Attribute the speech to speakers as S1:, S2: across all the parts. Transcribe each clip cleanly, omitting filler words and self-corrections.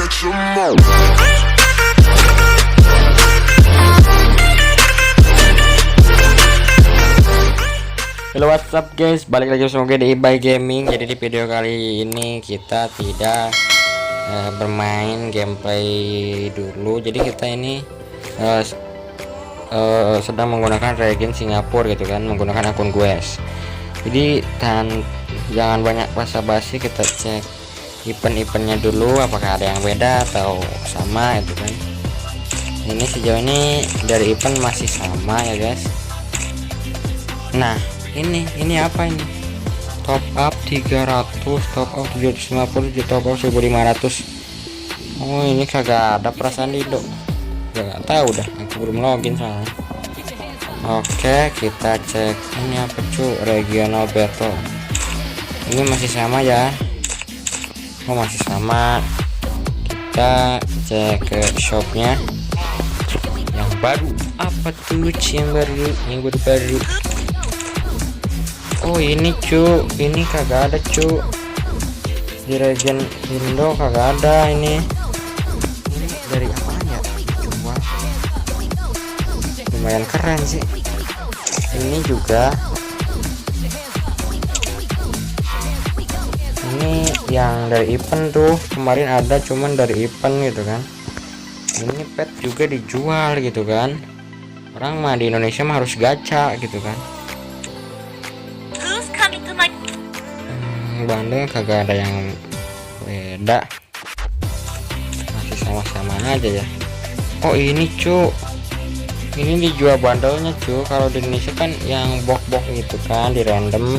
S1: Halo, what's up guys, balik lagi bersama gue di Ibai Gaming. Jadi di video kali ini kita tidak bermain gameplay dulu. Jadi kita ini sedang menggunakan regen Singapura gitu kan, menggunakan akun gue. Jadi jangan banyak basa-basi, kita cek event-eventnya dulu apakah ada yang beda atau sama gitu kan. Ini sejauh ini dari event masih sama ya guys. Nah, ini apa ini? Top up 300, top up 750, top up 1500. Oh, ini kagak ada perasaan Dido. Gak tahu dah, aku belum login soalnya. Oke, kita cek ini apa cu, regional battle. Ini masih sama ya. Oh, masih sama. Kita cek ke shopnya yang baru. Apa tuh yang baru? Oh, ini cu, ini kagak ada cu, di regen Indo kagak ada. Ini dari apa ya, coba, lumayan keren sih. Ini juga, ini yang dari event tuh kemarin ada, cuman dari event gitu kan. Ini pet juga dijual gitu kan, orang mah di Indonesia mah harus gacha gitu kan. Bandel kagak ada yang beda, masih sama-sama aja ya. Oh, ini cu, ini dijual bandelnya cu. Kalau di Indonesia kan yang box-box gitu kan, di random.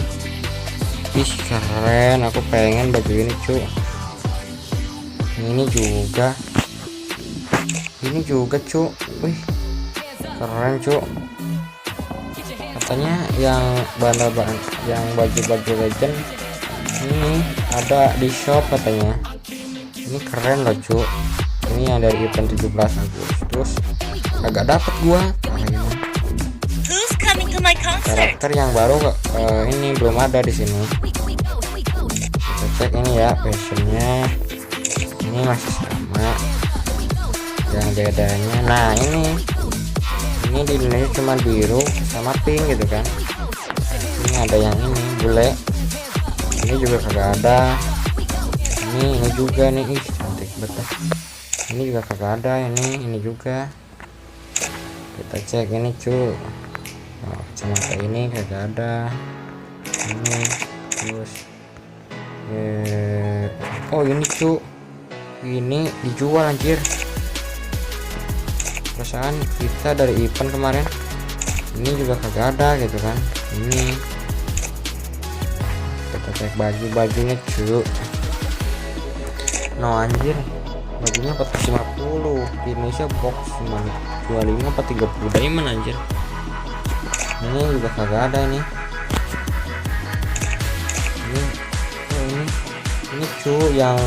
S1: Ih, keren, aku pengen baju ini cu. Ini juga cu, wih keren cu. Katanya yang bandel yang baju-baju legend ini ada di shop katanya. Ini keren loh cu. Ini yang dari event 17 Agustus. Agak dapat gua. Karakter yang baru ini belum ada di sini. Kita cek ini ya, fashionnya. Ini masih sama. Yang bedanya, nah ini di Indonesia cuma biru sama pink gitu kan. Ini ada yang ini bule. Ini juga kagak ada. Ini juga nih, ih cantik betul. Ini juga kagak ada. Ini juga. Kita cek ini cu. Oh, kacamata ini kagak ada. Ini terus. Oh, ini cu. Ini dijual anjir. Perasaan kita dari event kemarin. Ini juga kagak ada gitu kan. Ini kita cek bajunya cu. No anjir, bajunya 450 di Indonesia box cuma 25 apa 30 diamond anjir. Ini juga kagak ada ini. Ini cu, yang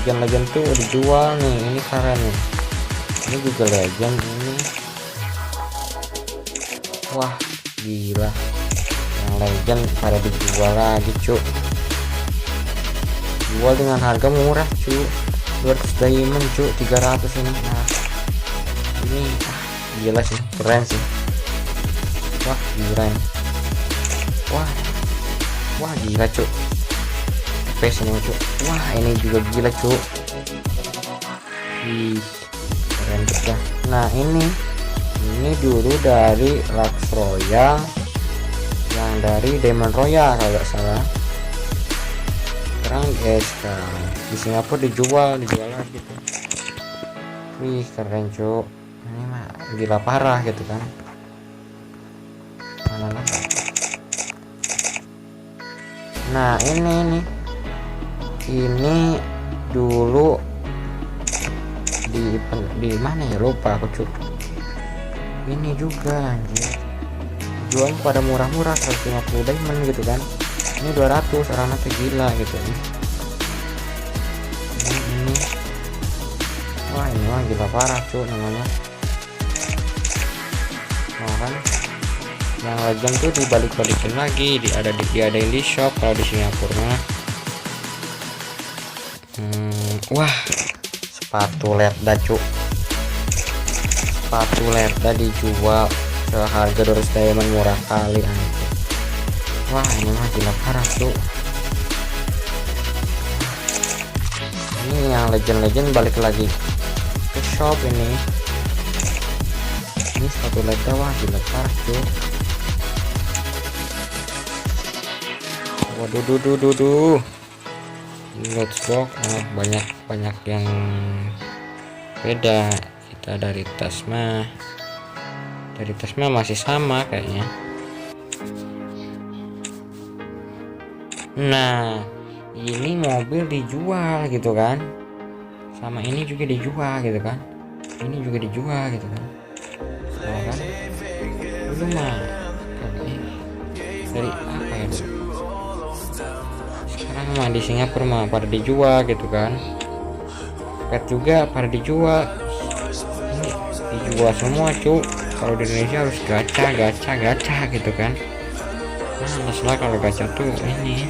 S1: legend tuh dijual nih. Ini keren nih. Ini juga legend ini. Wah gila, yang legend pada dijual lagi cu. Jual dengan harga murah cu, 200 diamond cu, 300 ini. Nah, ini gila sih, keren sih. Wah keren. Wah gila cu, face ini cu. Wah ini juga gila cu. Ih, keren juga. Nah ini dulu dari Lux Royal, yang dari Diamond Royal kalau nggak salah. Sekarang SK di Singapura dijual lagi gitu. Wih keren cu. Ini mah gila parah gitu kan. Mana lagi? Nah ini dulu di mana ya, lupa aku cu. Ini juga anjir, jual pada murah-murah 150 diamond gitu kan. Ini 200, orang nanti gila gitu. Ini wah ini mah gila parah cu namanya. Nah kan yang legend tuh dibalik-balikin lagi, diadain di shop kalau di Singapura. Wah sepatu Lerda cuk, sepatu Lerda dijual seharga 200 diamond, murah kali anjir. Wah ini mah gila parah cuk. Ini yang legend balik lagi ke shop ini sepatu Lerda. Wah gila parah cuk. Waduh duh let's box. Banyak yang beda. Kita dari tas mah masih sama kayaknya. Nah ini mobil dijual gitu kan, sama ini juga dijual gitu kan, ini juga dijual gitu kan. Oh kan dulu mah dari apa ya dulu, sekarang mah di Singapura mah pada dijual gitu kan. Pet juga pada dijual, ini dijual semua cu. Kalau di Indonesia harus gacha gitu kan. Nah masalah kalau gacha tuh ini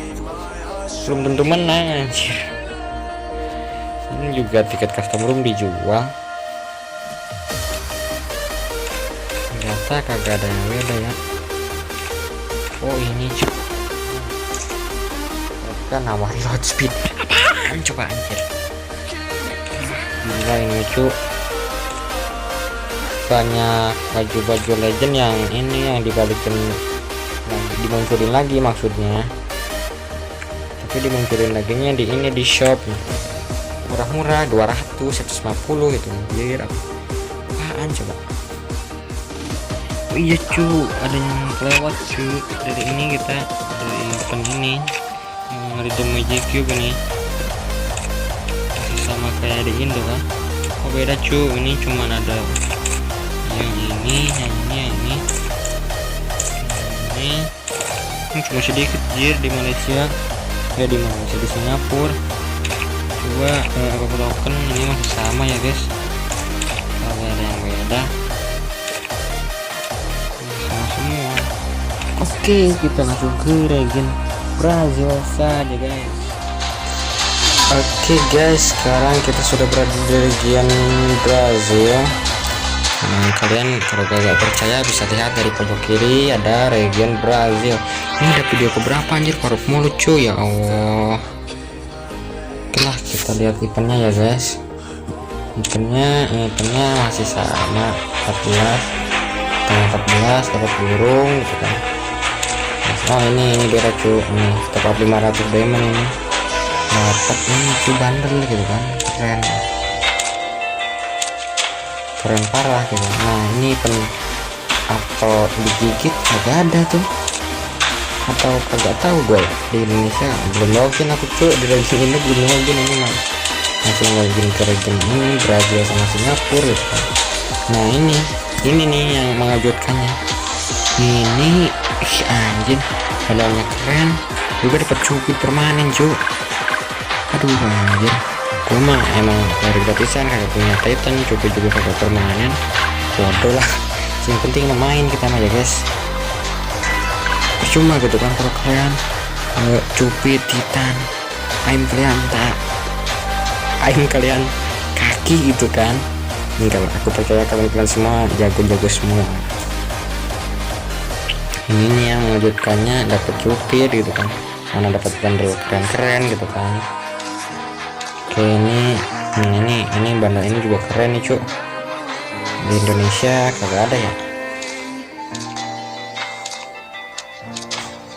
S1: belum tentu menang anjir. Ini juga tiket custom room dijual, ternyata kagak ada yang beda ya. Oh ini cu, kan nawarin hot speed apaan coba anjir. Gila ini cu, banyak baju legend yang ini yang dibalikin, yang dimunculin lagi maksudnya, tapi dimunculin lagi nya di ini di shop murah-murah 200 150 gitu anjir. Apaan coba. Oh iya cu, ada yang kelewat cu. Dari ini kita dari event ini yang Rhythm Magic Cube ini sama kayak di Indo kan. Oh beda cu, ini cuman ada yang ini cuma sedikit jir di Malaysia ya, di Malaysia di Singapura coba apa token ini masih sama ya guys, kalau ada yang beda sama semua. Oke kita langsung ke regen Brazil saja guys. Oke guys, sekarang kita sudah berada di region Brazil. Kalian kalau gak percaya bisa lihat dari pojok kiri ada region Brazil. Ini udah video keberapa anjir, korup mulu cuy ya Allah. Oke lah kita lihat eventnya ya guys. Eventnya masih sama 14 dapat burung gitu kan. Oh ini beda cuy, ini top 500 diamond ini dapat ini cuy, bandel gitu kan, keren parah gitu. Nah ini atau digigit agak ada tuh, atau kagak tahu gue di Indonesia belum login aku cuy, di region ini belum login, ini mah langsung login ke region ini Brazil sama Singapura gitu kan. Nah ini nih yang mengejutkannya ini, anjir padahal keren juga, dapat cubit permanen cuy. Aduh anjir, gue mah emang dari gratisan kagak punya Titan, cubit juga kagak permanen, bodoh lah. Yang penting main kita mah ya guys, percuma gitu kan kalau kalian cubit Titan, aim kalian kaki gitu kan. Enggak, aku percaya kalian semua jago-jago semua. Ini nih yang mengejutkannya, dapat cubit gitu kan, mana dapat bundle keren gitu kan. Oke ini bundle ini juga keren nih cuk, di Indonesia kagak ada ya.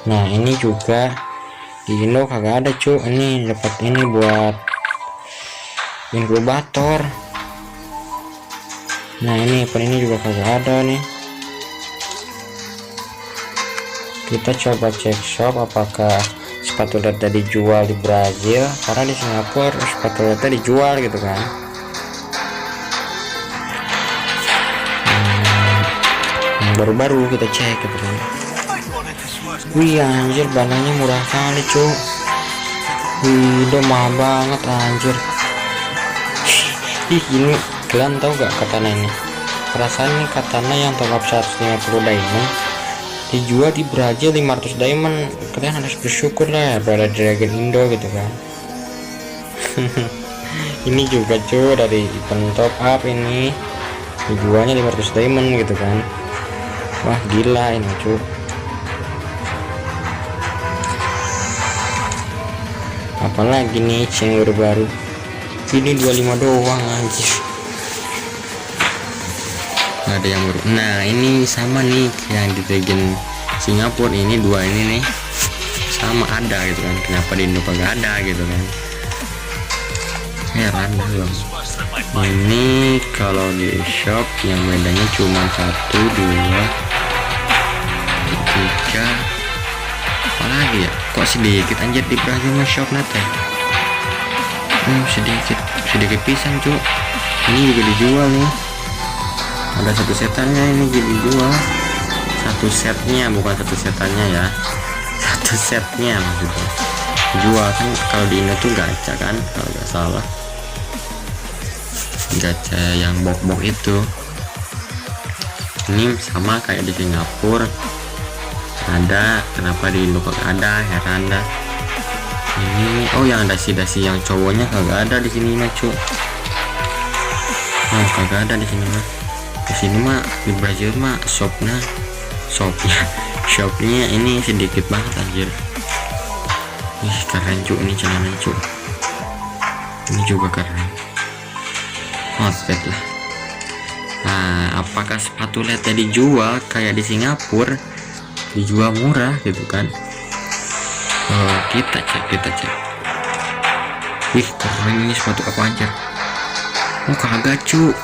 S1: Nah ini juga di Indo kagak ada cuk, ini dapat ini buat inkubator. Nah ini juga kagak ada nih. Kita coba cek shop apakah sepatu Lerda dijual di Brazil, karena di Singapura sepatu Lerda dijual gitu kan. Baru-baru kita cek gitu kan. Wih anjir, bananya murah kali cuk. Wih udah mahal banget anjir. Ih ini kalian tahu gak katana ini, perasaan ini katana yang top up 150 diamond dijual di Brazil 500 diamond. Kalian harus bersyukur lah berada di Dragon Indo gitu kan. Ini juga cuy dari event top up, ini dijualnya 500 diamond gitu kan. Wah gila ini cuy. Apalagi nih yang baru ini 25 doang anjir, nggak ada yang baru. Nah ini sama nih yang di region Singapura, ini dua ini nih sama ada gitu kan, kenapa di Indo kagak ada gitu kan, heran dong. Ini kalau di shop yang bedanya cuma 1 2 3, apalagi ya, kok sedikit anjir di Brazil shop nate. sedikit pisang cuy. Ini juga dijual nih, ada satu setannya, ini juga dijual satu setnya, bukan satu setannya ya, satu setnya maksudnya jual kan. Kalau di Indo tuh gacha kan kalau nggak salah, gacha yang bok-bok itu. Ini sama kayak di Singapura ada, kenapa di Indo kagak ada, heran dah. Ini oh yang dasi-dasi yang cowoknya kagak ada di sini mah cuy. Nah kagak ada di sini mah. Di sini mah di Brazil mah shopnya ini sedikit banget anjir. Ih keren cuy, ini celana cuy, ini juga keren, outfit lah. Nah apakah sepatu lete dijual kayak di Singapura, dijual murah gitu kan? Oh, kita cek. Wih keren, ini sepatu apa aja? Oh kagak cu,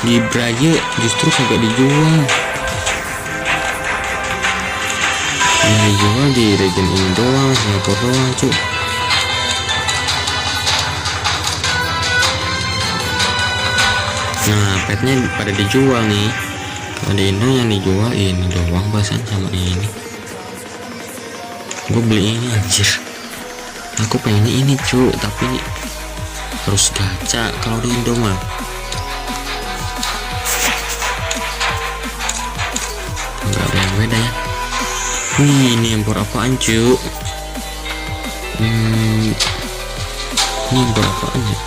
S1: di Brazil justru kagak dijual. Yang dijual di region ini doang, Singapura doang cu. Nah petnya pada dijual nih. Kalau di Indo yang dijual ini doang bahasan sama ini. Gue beli ini anjir, aku pengennya ini cu, tapi harus gacha kalau di Indo mah. Nggak ada yang beda ya. Wih ini impor apaan cu? Ini impor apaan ya?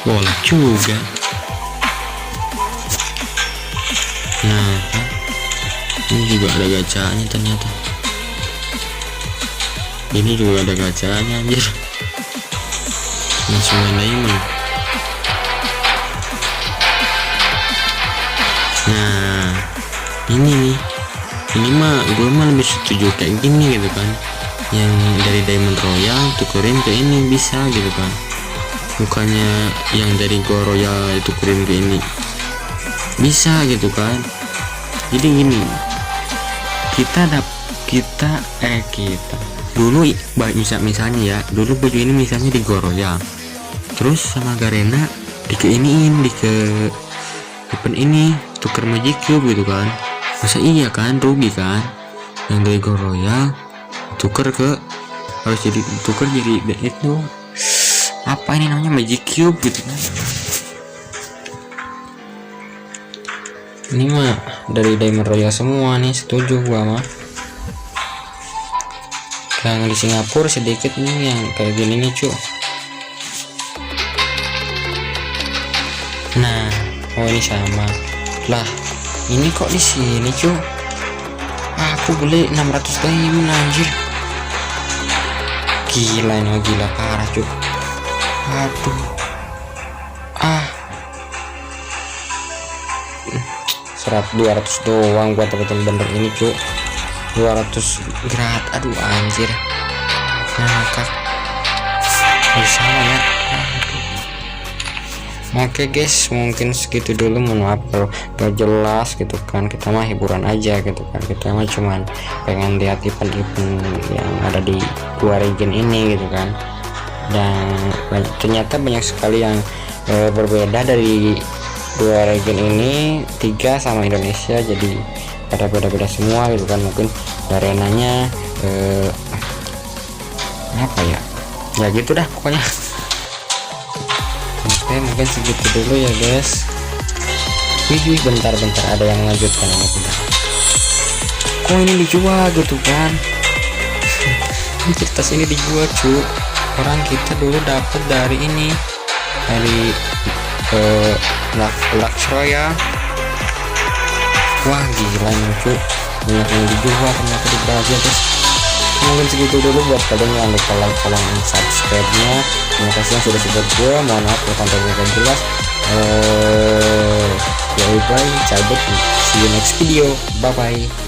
S1: Boleh juga. Nah ini juga ada gacanya ternyata. Ini juga ada gacanya anjir. Langsung diamond. Nah ini nih, ini mah gue mah lebih setuju kayak gini gitu kan, yang dari Diamond Royal tukerin ke ini bisa gitu kan, bukannya yang dari Go Royal tukerin ke ini bisa gitu kan. Jadi gini, kita dulu misalnya ya, dulu baju ini misalnya di Go Royal, terus sama Garena di ke event ini tuker Magic Cube gitu kan. Masa iya kan, rugi kan, yang dari Go Royal tuker ke, harus jadi tuker jadi itu apa ini namanya Magic Cube gitu kan. Ini mah dari Diamond Royal semua nih, setuju gua mah. Yang di Singapura sedikit nih yang kayak gini nih cu. Nah oh ini sama lah, ini kok di sini cu, aku beli 600 diamond anjir, gila ini, gila parah cu. Aduh 200 doang gua dapetin bener ini cu, 200 grat. Aduh anjir ngakak, bisa ya. Oke guys, mungkin segitu dulu, mohon maaf kalau gak jelas gitu kan, kita mah hiburan aja gitu kan, kita mah cuman pengen lihat event-event yang ada di dua region ini gitu kan. Dan ternyata banyak sekali yang berbeda dari dua region ini, 3 sama Indonesia, jadi pada beda-beda semua gitu kan. Mungkin arenanya apa ya gitu dah pokoknya. Oke mungkin segitu dulu ya guys. Wih bentar ada yang lanjutkan ini bentar. Kok ini dijual gitu kan? Ini tas ini dijual cu, orang kita dulu dapat dari ini, dari Lux Royal. Wah gila nih cuy, banyak yang dijual ternyata di Brazil. Terus mungkin segitu dulu buat kalian, yang lupa like, follow, dan subscribe nya. Terima kasih yang sudah support gue, mohon maaf kalau kontennya gak jelas. Bye bye, cabut, see you next video, bye bye.